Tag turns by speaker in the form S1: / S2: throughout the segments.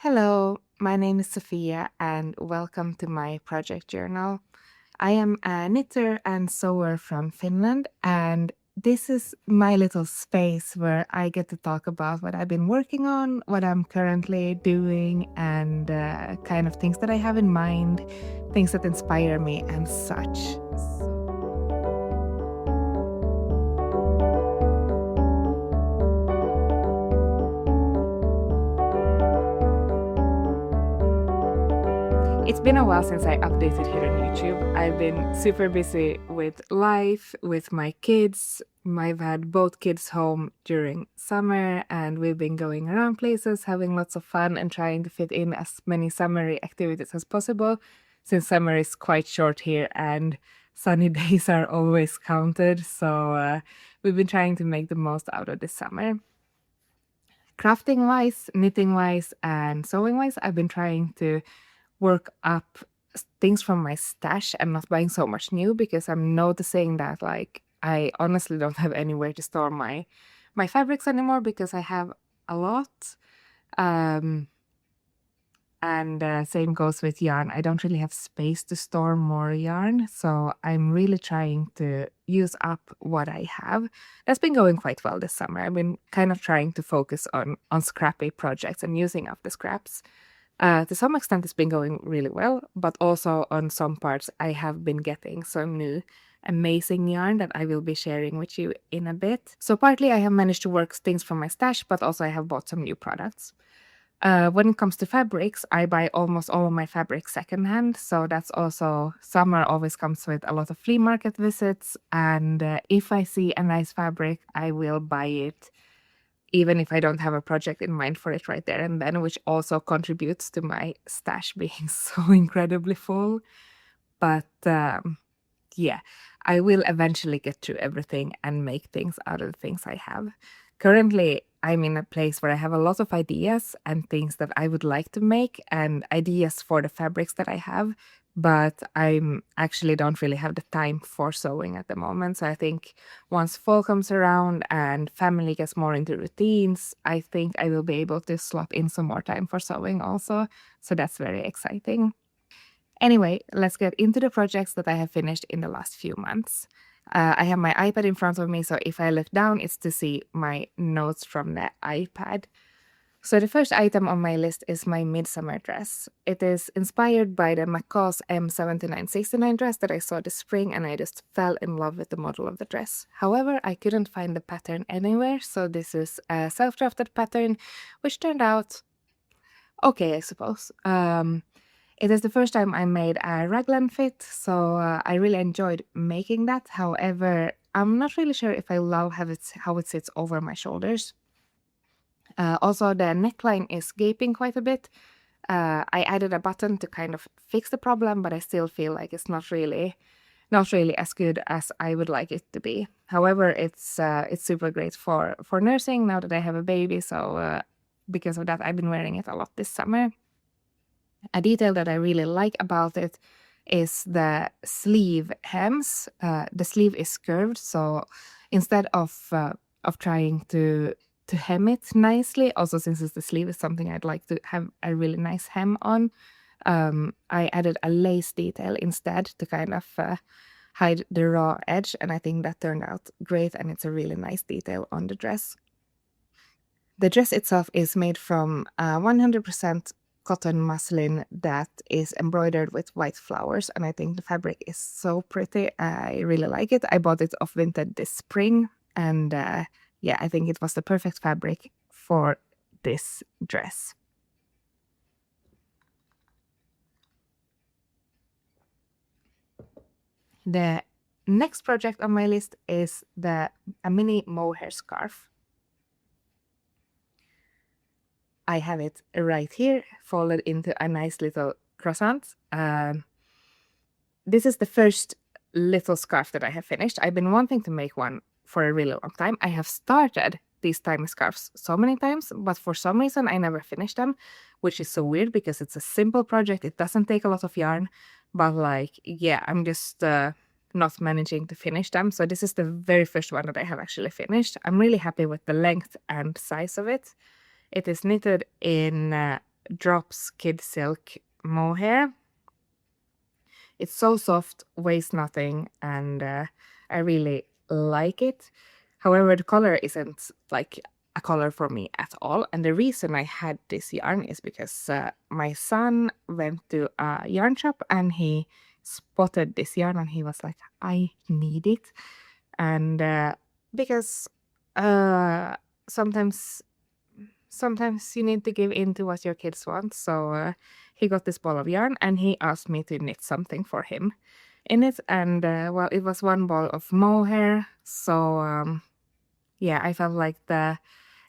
S1: Hello, my name is Sophia, and welcome to my project journal. I am a knitter and sewer from Finland, and this is my little space where I get to talk about what I've been working on, what I'm currently doing, and kind of things that I have in mind, things that inspire me, and such. It's been a while since I updated here on YouTube. I've been super busy with life, with my kids. I've had both kids home during summer, and we've been going around places, having lots of fun, and trying to fit in as many summery activities as possible, since summer is quite short here and sunny days are always counted. So we've been trying to make the most out of this summer. Crafting wise, knitting wise, and sewing wise, I've been trying to work up things from my stash and not buying so much new, because I'm noticing that I honestly don't have anywhere to store my fabrics anymore because I have a lot. Um, and same goes with yarn. I don't really have space to store more yarn, so I'm really trying to use up what I have. That's been going quite well this summer. I've been kind of trying to focus on scrappy projects and using up the scraps. To some extent, it's been going really well, but also on some parts, I have been getting some new amazing yarn that I will be sharing with you in a bit. So partly I have managed to work things from my stash, but also I have bought some new products. When it comes to fabrics, I buy almost all of my fabrics secondhand. So that's also, summer always comes with a lot of flea market visits. And if I see a nice fabric, I will buy it, even if I don't have a project in mind for it right there and then, which also contributes to my stash being so incredibly full. But yeah, I will eventually get through everything and make things out of the things I have. Currently, I'm in a place where I have a lot of ideas and things that I would like to make and ideas for the fabrics that I have, but I'm actually don't really have the time for sewing at the moment. So I think once fall comes around and family gets more into routines, I think I will be able to slot in some more time for sewing also. So that's very exciting. Anyway, let's get into the projects that I have finished in the last few months. I have my iPad in front of me, so if I look down, it's to see my notes from the iPad. So the first item on my list is my midsummer dress. It is inspired by the McCall's M7969 dress that I saw this spring, and I just fell in love with the model of the dress. However, I couldn't find the pattern anywhere, so this is a self-drafted pattern, which turned out okay, I suppose. It is the first time I made a raglan fit, so I really enjoyed making that. However, I'm not really sure if I love how it sits over my shoulders. Also, the neckline is gaping quite a bit. I added a button to kind of fix the problem, but I still feel like it's not really as good as I would like it to be. However, it's super great for nursing now that I have a baby. So because of that, I've been wearing it a lot this summer. A detail that I really like about it is the sleeve hems. The sleeve is curved, so instead of trying to hem it nicely, also since it's the sleeve is something I'd like to have a really nice hem on, I added a lace detail instead to kind of hide the raw edge, and I think that turned out great, and it's a really nice detail on the dress. The dress itself is made from 100% cotton muslin that is embroidered with white flowers, and I think the fabric is so pretty. I really like it. I bought it off Vinted this spring, and yeah, I think it was the perfect fabric for this dress. The next project on my list is a mini mohair scarf. I have it right here, folded into a nice little croissant. This is the first little scarf that I have finished. I've been wanting to make one for a really long time. I have started these tiny scarves so many times, but for some reason I never finished them, which is so weird because it's a simple project. It doesn't take a lot of yarn, but yeah, I'm just not managing to finish them. So this is the very first one that I have actually finished. I'm really happy with the length and size of it. It is knitted in Drops Kid Silk mohair. It's so soft, weighs nothing, and I really like it. However, the color isn't like a color for me at all. And the reason I had this yarn is because my son went to a yarn shop and he spotted this yarn and he was like, I need it. And because uh, sometimes sometimes you need to give in to what your kids want. So he got this ball of yarn and he asked me to knit something for him in it. And well, it was one ball of mohair. So yeah, I felt like the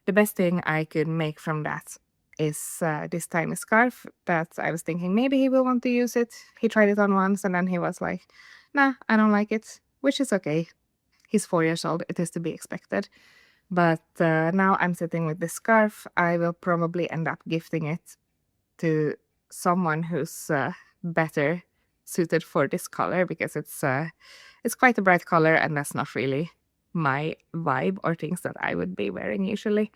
S1: best thing I could make from that is this tiny scarf that I was thinking maybe he will want to use it. He tried it on once and then he was like, nah, I don't like it, which is okay. He's 4 years old. It is to be expected. But now I'm sitting with this scarf. I will probably end up gifting it to someone who's better suited for this color because it's quite a bright color and that's not really my vibe or things that I would be wearing usually.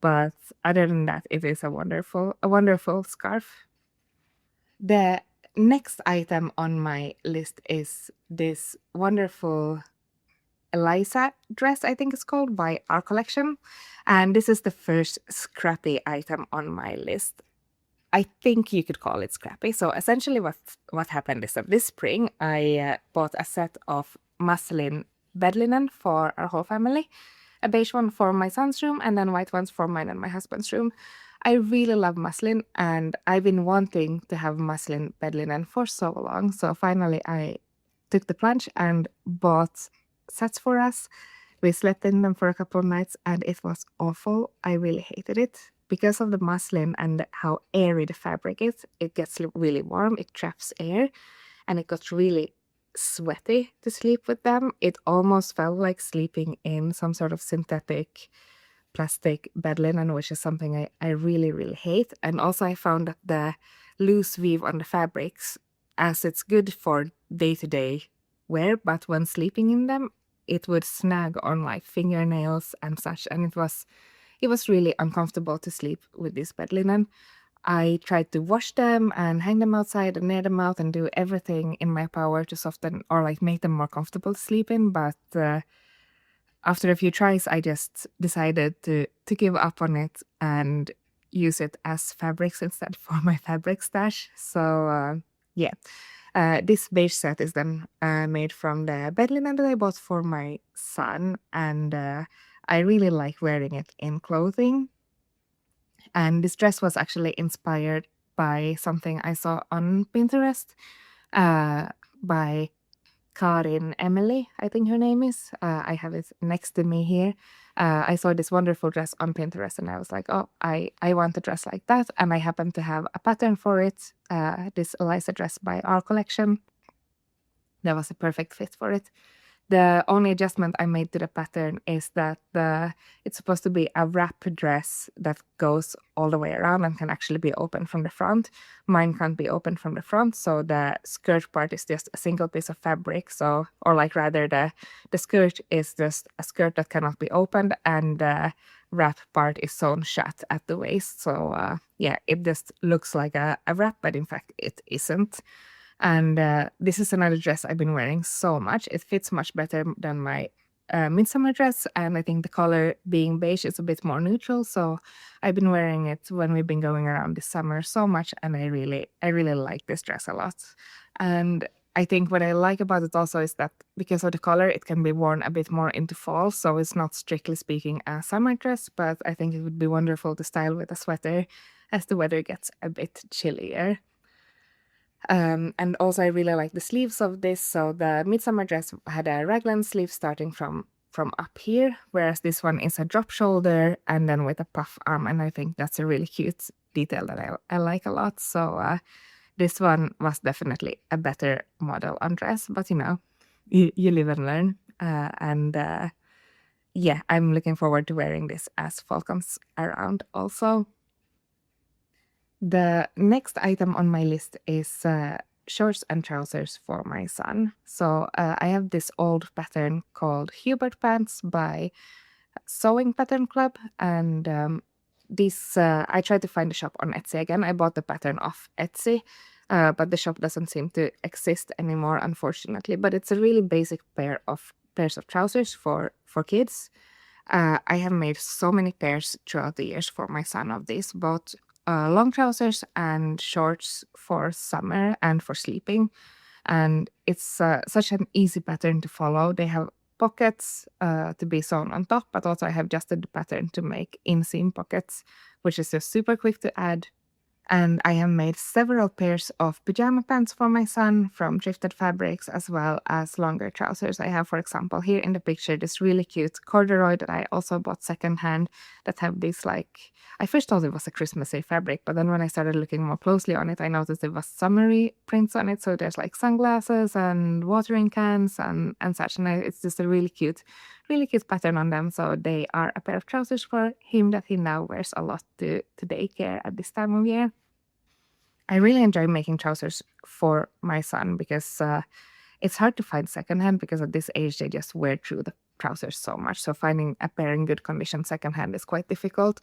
S1: But other than that, it is a wonderful scarf. The next item on my list is this wonderful Eliza dress, I think it's called, by our collection. And this is the first scrappy item on my list. I think you could call it scrappy. So essentially what happened is that this spring I bought a set of muslin bed linen for our whole family. A beige one for my son's room and then white ones for mine and my husband's room. I really love muslin and I've been wanting to have muslin bed linen for so long. So finally I took the plunge and bought sets for us. We slept in them for a couple of nights and it was awful. I really hated it. Because of the muslin and how airy the fabric is, it gets really warm, it traps air, and it got really sweaty to sleep with them. It almost felt like sleeping in some sort of synthetic plastic bed linen, which is something I really, really hate. And also I found that the loose weave on the fabrics, as it's good for day-to-day wear, but when sleeping in them, it would snag on like fingernails and such, and it was really uncomfortable to sleep with this bed linen. I tried to wash them and hang them outside and air them out and do everything in my power to soften or like make them more comfortable to sleep in, but after a few tries, I just decided to give up on it and use it as fabrics instead for my fabric stash. So yeah, this beige set is then made from the bed linen that I bought for my son, and I really like wearing it in clothing. And this dress was actually inspired by something I saw on Pinterest by Karin Emily, I think her name is. I have it next to me here. I saw this wonderful dress on Pinterest and I was like, oh, I want a dress like that. And I happen to have a pattern for it, this Eliza dress by our collection. That was a perfect fit for it. The only adjustment I made to the pattern is that it's supposed to be a wrap dress that goes all the way around and can actually be open from the front. Mine can't be open from the front, so the skirt part is just a single piece of fabric. So, or like rather the skirt is just a skirt that cannot be opened and the wrap part is sewn shut at the waist. So yeah, it just looks like a wrap, but in fact it isn't. And this is another dress I've been wearing so much. It fits much better than my midsummer dress, and I think the color being beige is a bit more neutral. So I've been wearing it when we've been going around this summer so much, and I really like this dress a lot. And I think what I like about it also is that because of the color, it can be worn a bit more into fall. So it's not strictly speaking a summer dress, but I think it would be wonderful to style with a sweater as the weather gets a bit chillier. And also I really like the sleeves of this. So the midsummer dress had a raglan sleeve starting from up here, whereas this one is a drop shoulder and then with a puff arm. And I think that's a really cute detail that I like a lot. So this one was definitely a better model on dress, but you know, you live and learn. And yeah, I'm looking forward to wearing this as fall comes around also. The next item on my list is shorts and trousers for my son. So I have this old pattern called Hubert Pants by Sewing Pattern Club, and these, I tried to find the shop on Etsy again. I bought the pattern off Etsy, but the shop doesn't seem to exist anymore, unfortunately. But it's a really basic pairs of trousers for kids. I have made so many pairs throughout the years for my son of these, both long trousers and shorts for summer and for sleeping. And it's such an easy pattern to follow. They have pockets to be sewn on top, but also I have adjusted the pattern to make inseam pockets, which is just super quick to add. And I have made several pairs of pajama pants for my son from thrifted fabrics, as well as longer trousers. I have, for example, here in the picture, this really cute corduroy that I also bought secondhand that have these like, I first thought it was a Christmassy fabric, but then when I started looking more closely on it, I noticed it was summery prints on it. So there's like sunglasses and watering cans and such. And it's just a really cute pattern on them. So they are a pair of trousers for him that he now wears a lot to daycare at this time of year. I really enjoy making trousers for my son because it's hard to find secondhand because at this age they just wear through the trousers so much. So finding a pair in good condition secondhand is quite difficult.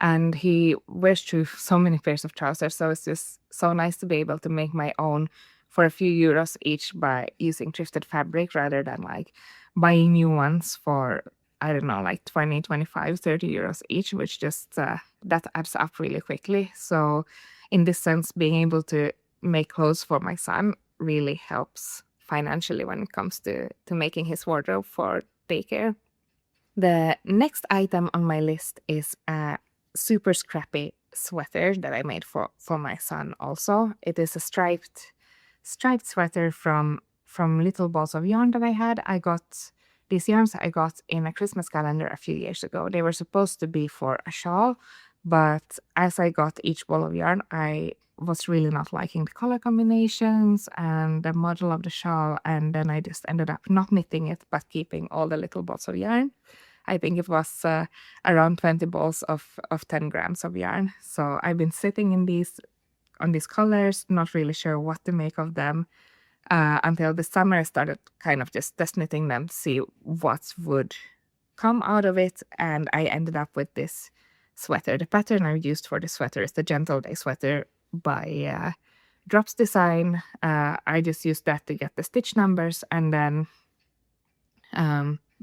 S1: And he wears through so many pairs of trousers. So it's just so nice to be able to make my own for a few euros each by using thrifted fabric rather than like buying new ones for, I don't know, like 20, 25, 30 euros each, which just that adds up really quickly. So in this sense, being able to make clothes for my son really helps financially when it comes to making his wardrobe for daycare. The next item on my list is a super scrappy sweater that I made for my son also. It is a striped sweater from little balls of yarn that I had. I got these yarns I got in a Christmas calendar a few years ago. They were supposed to be for a shawl, but as I got each ball of yarn, I was really not liking the color combinations and the model of the shawl, and then I just ended up not knitting it, but keeping all the little balls of yarn. I think it was around 20 balls of 10 grams of yarn. So I've been sitting on these colors, not really sure what to make of them, until the summer I started kind of just test knitting them to see what would come out of it, and I ended up with this sweater. The pattern I used for the sweater is the Gentle Day sweater by Drops Design. I just used that to get the stitch numbers, and then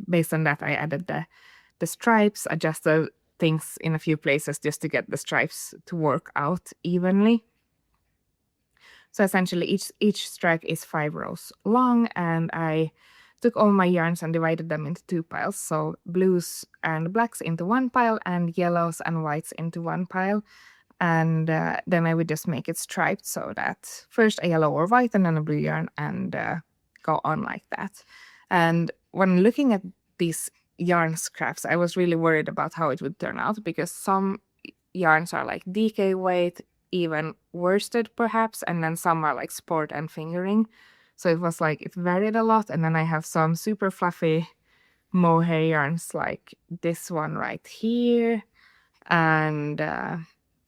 S1: based on that I added the stripes, adjusted things in a few places just to get the stripes to work out evenly. So essentially each stripe is 5 rows long, and I took all my yarns and divided them into 2 piles. So blues and blacks into one pile and yellows and whites into one pile. And then I would just make it striped so that first a yellow or white and then a blue yarn, and go on like that. And when looking at these yarn scraps, I was really worried about how it would turn out because some yarns are like DK weight, even worsted perhaps, and then some are like sport and fingering. So it was like it varied a lot. And then I have some super fluffy mohair yarns like this one right here. And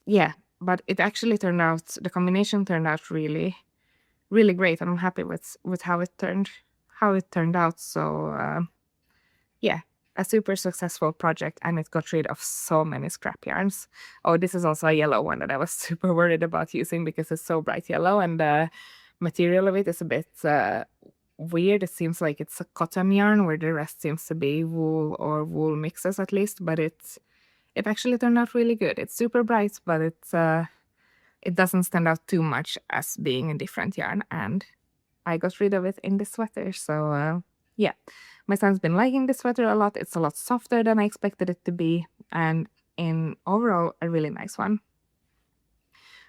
S1: yeah, but it actually turned out, the combination turned out really, really great. And I'm happy with how it turned out. So yeah, a super successful project, and it got rid of so many scrap yarns. Oh, this is also a yellow one that I was super worried about using because it's so bright yellow, and the material of it is a bit weird. It seems like it's a cotton yarn where the rest seems to be wool or wool mixes at least, but it actually turned out really good. It's super bright, but it doesn't stand out too much as being a different yarn, and I got rid of it in the sweater. So yeah, my son's been liking this sweater a lot. It's a lot softer than I expected it to be, and in overall a really nice one.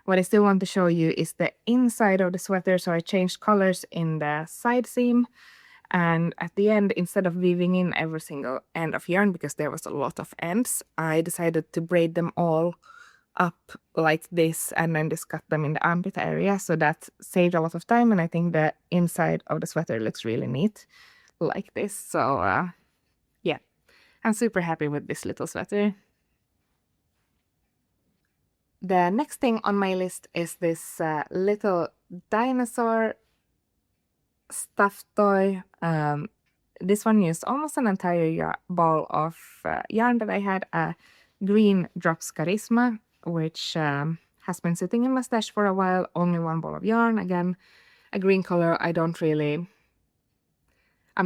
S1: What I still want to show you is the inside of the sweater. So I changed colors in the side seam, and at the end, instead of weaving in every single end of yarn because there was a lot of ends, I decided to braid them all up like this and then just cut them in the armpit area. So that saved a lot of time, and I think the inside of the sweater looks really neat like this. So yeah, I'm super happy with this little sweater. The next thing on my list is this little dinosaur stuffed toy. This one used almost an entire ball of yarn that I had, a green Drops Charisma, which has been sitting in my stash for a while. Only one ball of yarn. Again, a green color. I'm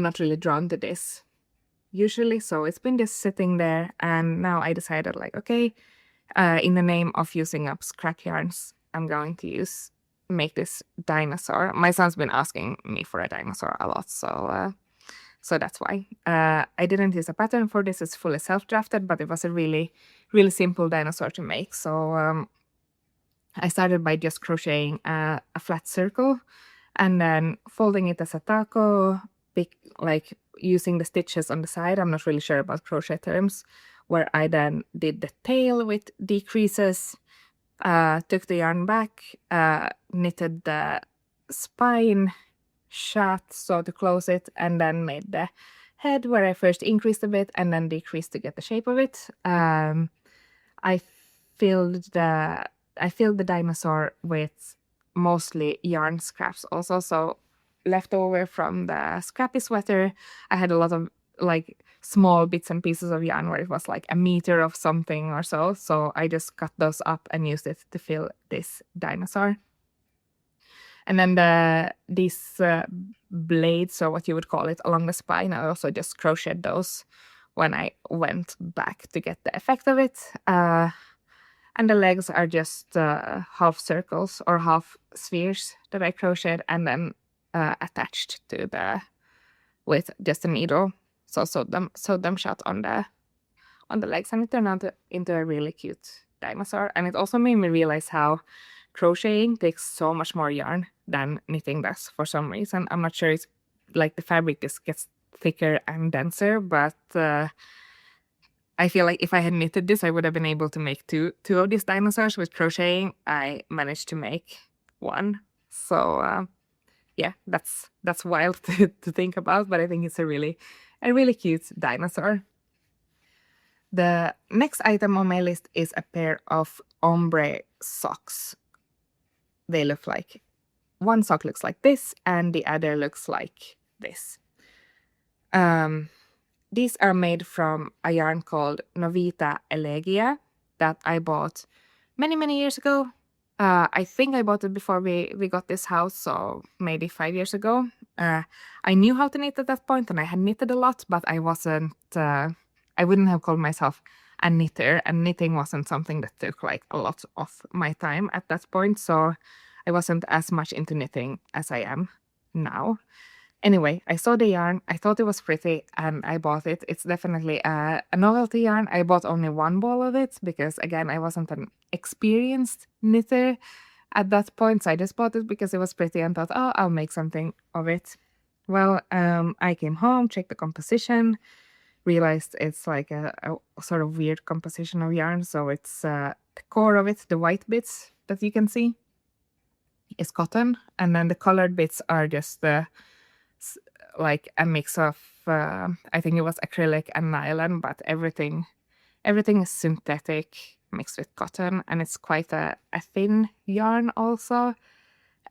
S1: not really drawn to this usually, so it's been just sitting there, and now I decided like, okay, in the name of using up scrap yarns, I'm going to make this dinosaur. My son's been asking me for a dinosaur a lot, so that's why. I didn't use a pattern for this. It's fully self-drafted, but it was a really, really simple dinosaur to make. So I started by just crocheting a flat circle and then folding it as a taco, like using the stitches on the side. I'm not really sure about crochet terms. Where I then did the tail with decreases, took the yarn back, knitted the spine shut so to close it, and then made the head where I first increased a bit and then decreased to get the shape of it. I filled the dinosaur with mostly yarn scraps also, so leftover from the Scrappy sweater, I had a lot of like small bits and pieces of yarn where it was like a meter of something or so I just cut those up and used it to fill this dinosaur. And then these blades, or what you would call it, along the spine, I also just crocheted those when I went back to get the effect of it. And the legs are just half circles or half spheres that I crocheted and then attached to with just a needle. So sewed them shut on the legs, and it turned out into a really cute dinosaur. And it also made me realize how crocheting takes so much more yarn than knitting does for some reason. I'm not sure, it's like the fabric just gets thicker and denser, but I feel like if I had knitted this, I would have been able to make two of these dinosaurs. With crocheting, I managed to make one. So yeah, that's wild to think about, but I think it's a really cute dinosaur. The next item on my list is a pair of ombre socks. They look like, one sock looks like this and the other looks like this. These are made from a yarn called Novita Elegia that I bought many years ago. I think I bought it before we got this house, so maybe 5 years ago. I knew how to knit at that point, and I had knitted a lot, but I wouldn't have called myself a knitter, and knitting wasn't something that took like a lot of my time at that point, so I wasn't as much into knitting as I am now. Anyway, I saw the yarn, I thought it was pretty, and I bought it. It's definitely a novelty yarn. I bought only one ball of it because, again, I wasn't an experienced knitter at that point, so I just bought it because it was pretty and thought, oh, I'll make something of it. Well, I came home, checked the composition, realized it's like a sort of weird composition of yarn. So it's the core of it, the white bits that you can see, is cotton, and then the colored bits are just like a mix of I think it was acrylic and nylon, but everything is synthetic mixed with cotton, and it's quite a thin yarn also.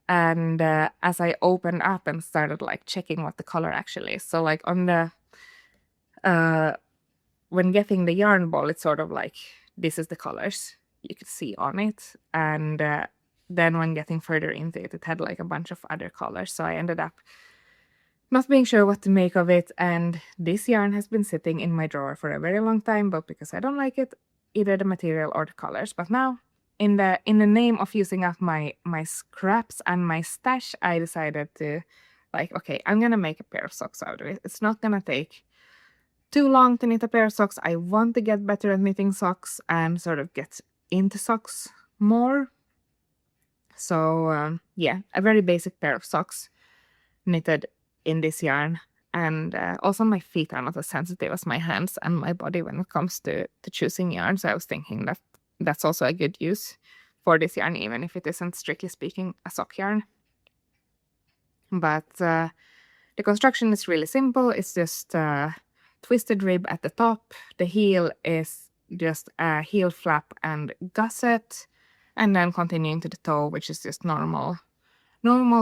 S1: And as I opened up and started like checking what the color actually is, so like on the when getting the yarn ball, it's sort of like this is the colors you could see on it, and then when getting further into it, it had like a bunch of other colors, so I ended up not being sure what to make of it, and this yarn has been sitting in my drawer for a very long time, both because I don't like it, either the material or the colors. But now, in the name of using up my scraps and my stash, I decided to, like, okay, I'm gonna make a pair of socks out of it. It's not gonna take too long to knit a pair of socks. I want to get better at knitting socks and sort of get into socks more. So yeah, a very basic pair of socks knitted in this yarn. And also my feet are not as sensitive as my hands and my body when it comes to choosing yarn, so I was thinking that that's also a good use for this yarn, even if it isn't strictly speaking a sock yarn. But the construction is really simple. It's just a twisted rib at the top. The heel is just a heel flap and gusset, and then continuing to the toe, which is just normal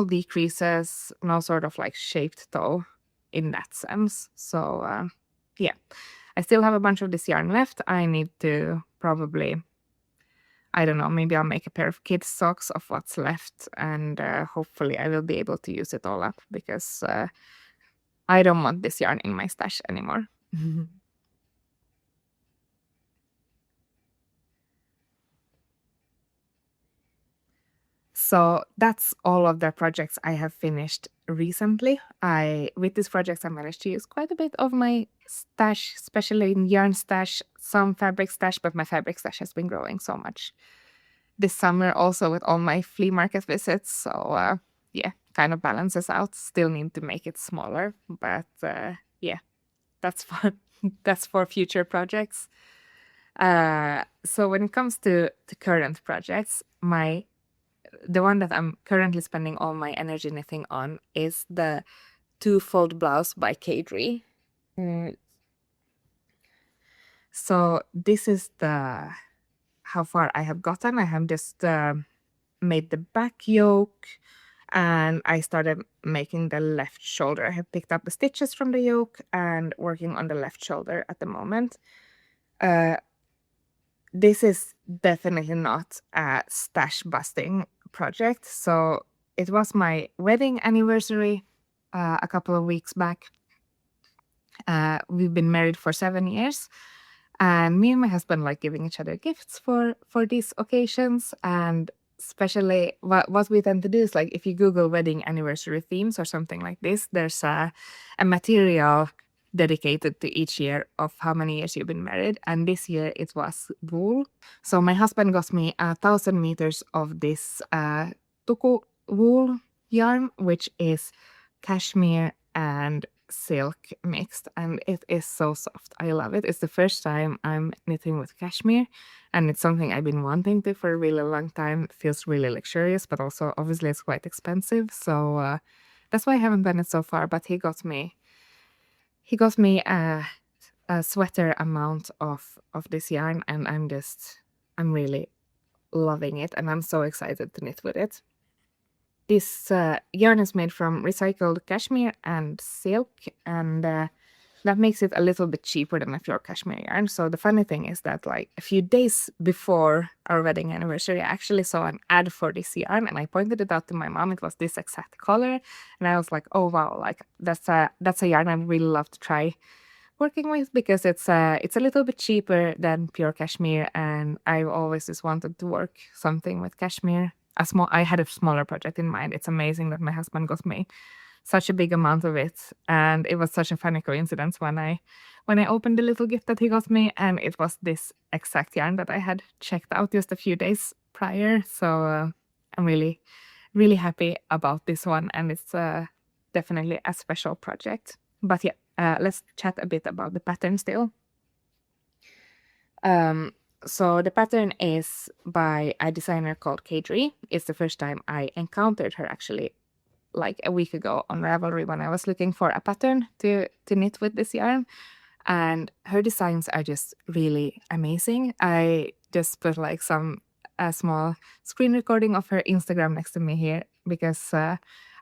S1: decreases, no sort of like shaped toe in that sense. So yeah, I still have a bunch of this yarn left. I need to probably, I don't know, maybe I'll make a pair of kids' socks of what's left, and hopefully I will be able to use it all up, because I don't want this yarn in my stash anymore. So that's all of the projects I have finished recently. With these projects, I managed to use quite a bit of my stash, especially in yarn stash, some fabric stash, but my fabric stash has been growing so much this summer also with all my flea market visits. So yeah, kind of balances out. Still need to make it smaller, but yeah, that's for that's for future projects. So when it comes to current projects, the one that I'm currently spending all my energy knitting on is the two-fold blouse by Kadri. So this is how far I have gotten. I have just made the back yoke, and I started making the left shoulder. I have picked up the stitches from the yoke and working on the left shoulder at the moment. This is definitely not a stash busting project. So it was my wedding anniversary a couple of weeks back. We've been married for 7 years, and me and my husband like giving each other gifts for these occasions. And especially what we tend to do is, like, if you Google wedding anniversary themes or something like this, there's a material dedicated to each year of how many years you've been married. And this year it was wool. So my husband got me 1,000 meters of this tuku wool yarn, which is cashmere and silk mixed, and it is so soft. I love it. It's the first time I'm knitting with cashmere, and it's something I've been wanting to for a really long time. It feels really luxurious, but also obviously it's quite expensive, so that's why I haven't done it so far. But he got me a sweater amount of this yarn, and I'm really loving it, and I'm so excited to knit with it. This yarn is made from recycled cashmere and silk, and that makes it a little bit cheaper than a pure cashmere yarn. So the funny thing is that, like, a few days before our wedding anniversary, I actually saw an ad for this yarn, and I pointed it out to my mom. It was this exact color, and I was like, oh wow, like that's a yarn I'd really love to try working with, because it's a little bit cheaper than pure cashmere, and I've always just wanted to work something with cashmere. I had a smaller project in mind. It's amazing that my husband got me such a big amount of it, and it was such a funny coincidence when I opened the little gift that he got me, and it was this exact yarn that I had checked out just a few days prior. So I'm really, really happy about this one, and it's definitely a special project. But yeah, let's chat a bit about the pattern still. So the pattern is by a designer called Kadri. It's the first time I encountered her, actually, like a week ago on Ravelry, when I was looking for a pattern to knit with this yarn. And her designs are just really amazing. I just put like a small screen recording of her Instagram next to me here, because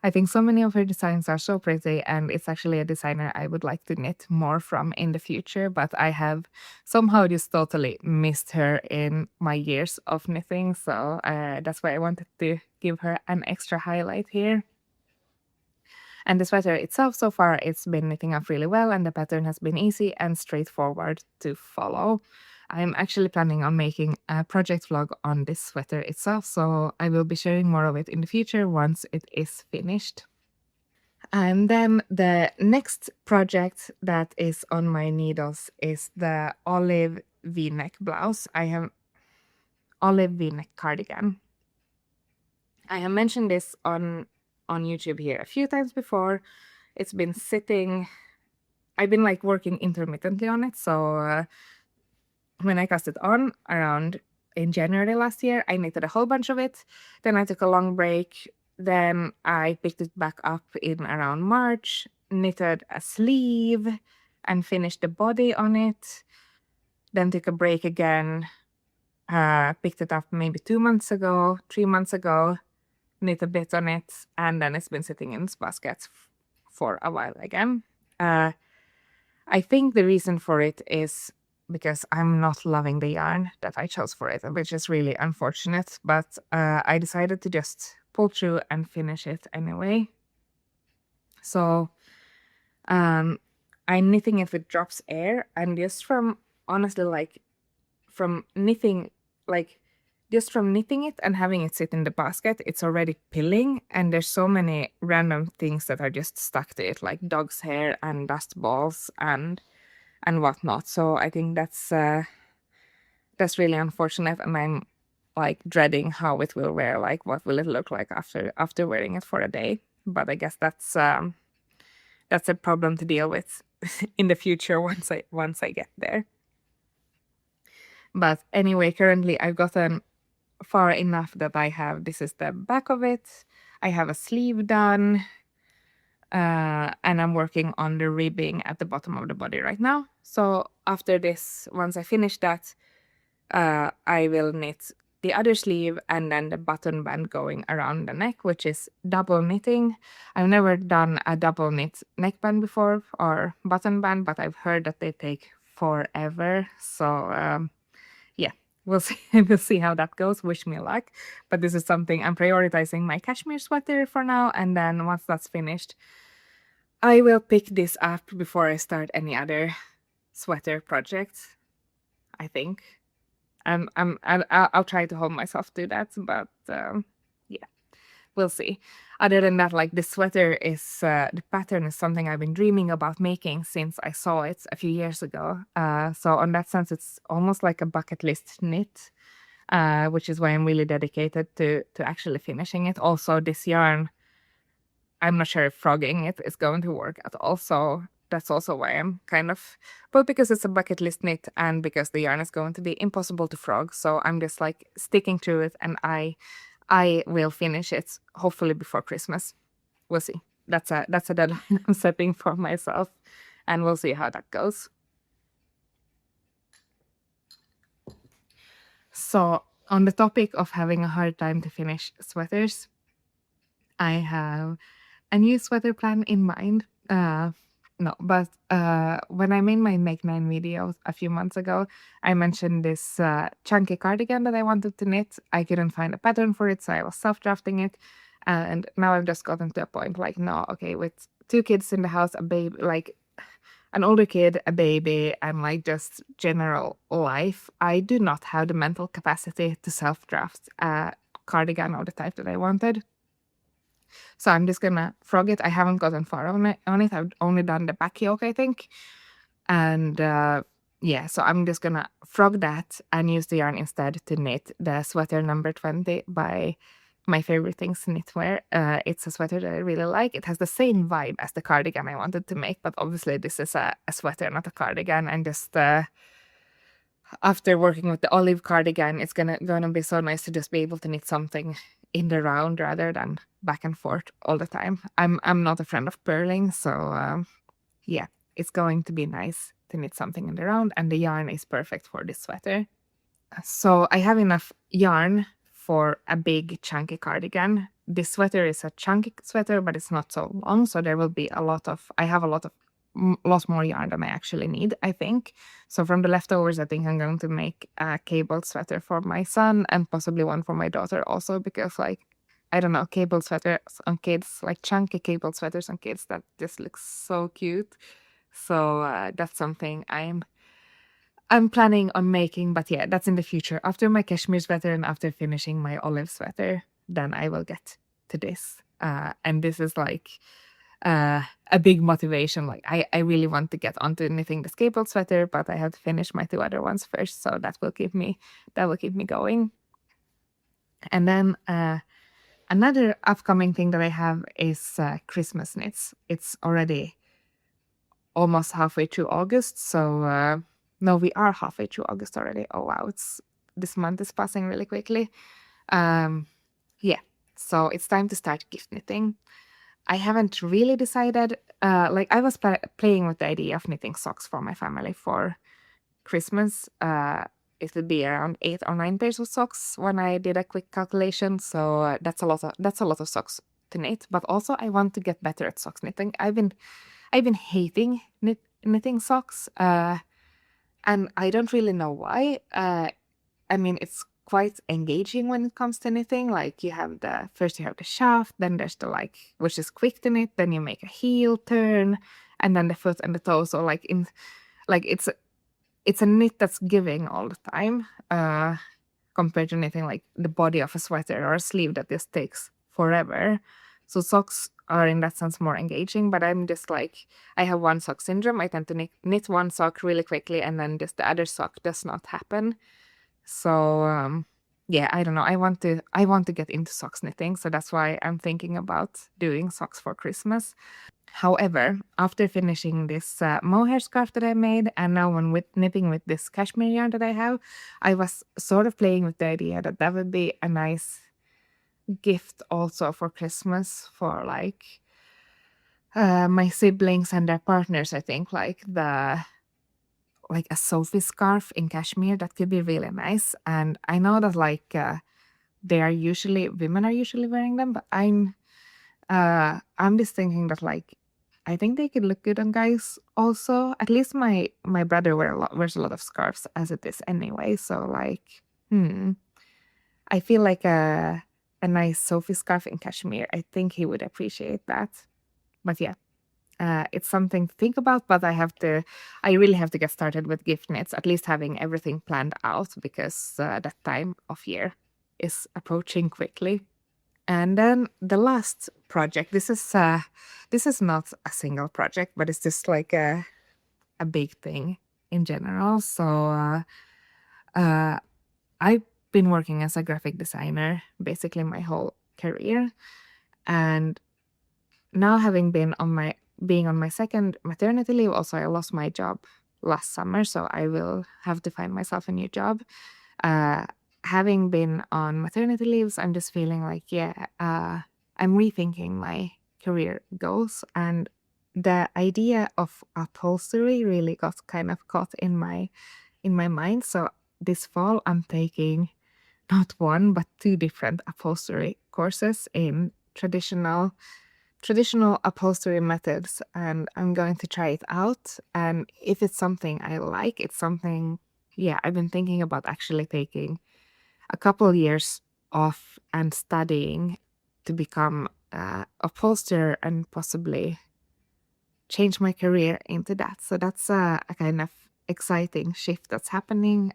S1: I think so many of her designs are so pretty, and it's actually a designer I would like to knit more from in the future, but I have somehow just totally missed her in my years of knitting. So that's why I wanted to give her an extra highlight here. And the sweater itself, so far, it's been knitting up really well, and the pattern has been easy and straightforward to follow. I'm actually planning on making a project vlog on this sweater itself, so I will be sharing more of it in the future once it is finished. And then the next project that is on my needles is the olive V-neck blouse. I have olive V-neck cardigan. I have mentioned this on YouTube here a few times before. It's been sitting. I've been like working intermittently on it. So when I cast it on around in January last year, I knitted a whole bunch of it. Then I took a long break. Then I picked it back up in around March, knitted a sleeve and finished the body on it. Then took a break again, picked it up maybe 2 months ago, 3 months ago, knit a bit on it, and then it's been sitting in its basket for a while again. I think the reason for it is because I'm not loving the yarn that I chose for it, which is really unfortunate. But I decided to just pull through and finish it anyway. So I'm knitting it with drops air, and just from honestly, like from knitting, like just from knitting it and having it sit in the basket, it's already pilling, and there's so many random things that are just stuck to it, like dog's hair and dust balls and whatnot. So I think that's really unfortunate, and I'm like dreading how it will wear. Like, what will it look like after wearing it for a day? But I guess that's a problem to deal with in the future once I get there. But anyway, currently I've gotten far enough that this is the back of it. I have a sleeve done, and I'm working on the ribbing at the bottom of the body right now. So after this, once I finish that, I will knit the other sleeve and then the button band going around the neck, which is double knitting. I've never done a double knit neckband before or button band, but I've heard that they take forever. So yeah, we'll see. We'll see how that goes. Wish me luck. But this is something I'm prioritizing my cashmere sweater for now, and then once that's finished, I will pick this up before I start any other sweater projects, I think. I'll try to hold myself to that, but yeah, we'll see. Other than that, like the sweater is the pattern is something I've been dreaming about making since I saw it a few years ago. So on that sense, it's almost like a bucket list knit, which is why I'm really dedicated to actually finishing it. Also, this yarn, I'm not sure if frogging it is going to work at all. So that's also why I'm kind of, both because it's a bucket list knit and because the yarn is going to be impossible to frog. So I'm just like sticking to it, and I will finish it hopefully before Christmas. We'll see. That's a deadline I'm setting for myself, and we'll see how that goes. So on the topic of having a hard time to finish sweaters, I have a new sweater plan in mind. No, but when I made my Make 9 video a few months ago, I mentioned this chunky cardigan that I wanted to knit. I couldn't find a pattern for it, so I was self-drafting it. And now I've just gotten to a point like, no, okay, with 2 kids in the house, a baby, like an older kid, a baby, and like just general life, I do not have the mental capacity to self-draft a cardigan of the type that I wanted. So I'm just gonna frog it. I haven't gotten far on it. I've only done the back yoke, I think. And yeah, so I'm just gonna frog that and use the yarn instead to knit the sweater number 20 by My Favorite Things Knitwear. It's a sweater that I really like. It has the same vibe as the cardigan I wanted to make, but obviously this is a sweater, not a cardigan. And just after working with the olive cardigan, it's gonna be so nice to just be able to knit something in the round rather than back and forth all the time. I'm not a friend of purling, so yeah, it's going to be nice to knit something in the round, and the yarn is perfect for this sweater. So I have enough yarn for a big chunky cardigan. This sweater is a chunky sweater, but it's not so long, so there will be I have a lot more yarn than I actually need, I think. So from the leftovers, I think I'm going to make a cabled sweater for my son and possibly one for my daughter also, because like, I don't know, cabled sweaters on kids, like chunky cabled sweaters on kids, that just looks so cute. So that's something I'm planning on making, but yeah, that's in the future. After my cashmere sweater and after finishing my olive sweater, then I will get to this. And this is like a big motivation. Like I really want to get onto knitting the cabled sweater, but I have to finish my 2 other ones first, so that will keep me going. And then another upcoming thing that I have is Christmas knits. It's already almost halfway through August, so no, we are halfway through August already. Oh wow, this month is passing really quickly. Yeah, so it's time to start gift knitting. I haven't really decided. Like I was playing with the idea of knitting socks for my family for Christmas. It would be around 8 or 9 pairs of socks when I did a quick calculation. So that's a lot of socks to knit. But also I want to get better at socks knitting. I've been hating knitting socks. And I don't really know why. I mean, it's quite engaging when it comes to knitting. Like you have first you have the shaft, then there's the like, which is quick to knit, then you make a heel turn, and then the foot and the toe. So like it's a knit that's giving all the time, compared to knitting like the body of a sweater or a sleeve that just takes forever. So socks are in that sense more engaging, but I'm just like, I have one sock syndrome. I tend to knit one sock really quickly and then just the other sock does not happen. So yeah, I don't know. I want to get into socks knitting, so that's why I'm thinking about doing socks for Christmas. However, after finishing this mohair scarf that I made, and now when knitting with this cashmere yarn that I have, I was sort of playing with the idea that that would be a nice gift also for Christmas for like my siblings and their partners. I think like a Sophie scarf in cashmere that could be really nice. And I know that like women are usually wearing them, but I'm just thinking that like I think they could look good on guys also. At least my brother wears a lot of scarves as it is anyway. So like, I feel like a nice Sophie scarf in cashmere. I think he would appreciate that. But yeah, it's something to think about. But I really have to get started with gift knits. At least having everything planned out because that time of year is approaching quickly. And then the last project, this is not a single project, but it's just like a big thing in general. So I've been working as a graphic designer basically my whole career. And now being on my second maternity leave, also I lost my job last summer, so I will have to find myself a new job. Having been on maternity leaves, I'm just feeling like, I'm rethinking my career goals, and the idea of upholstery really got kind of caught in my mind. So this fall, I'm taking not one but two different upholstery courses in traditional upholstery methods, and I'm going to try it out. And if it's something I like, it's something, I've been thinking about actually taking a couple years off and studying to become a upholsterer and possibly change my career into that. So that's a kind of exciting shift that's happening.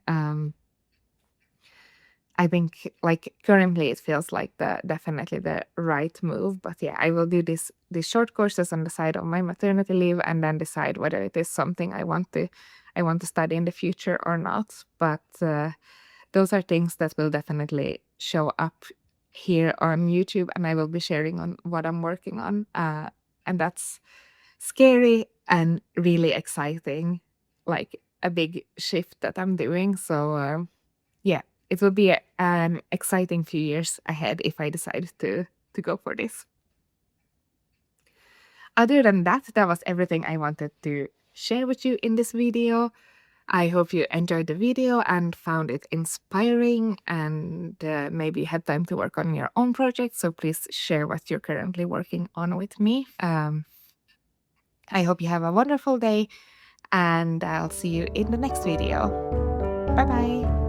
S1: I think like currently it feels like definitely the right move. But yeah, I will do these short courses on the side of my maternity leave and then decide whether it is something I want to study in the future or not. But those are things that will definitely show up here on YouTube, and I will be sharing on what I'm working on. And that's scary and really exciting, like a big shift that I'm doing. So yeah, it will be an exciting few years ahead if I decide to go for this. Other than that, that was everything I wanted to share with you in this video. I hope you enjoyed the video and found it inspiring, and maybe had time to work on your own project. So please share what you're currently working on with me. I hope you have a wonderful day, and I'll see you in the next video. Bye bye.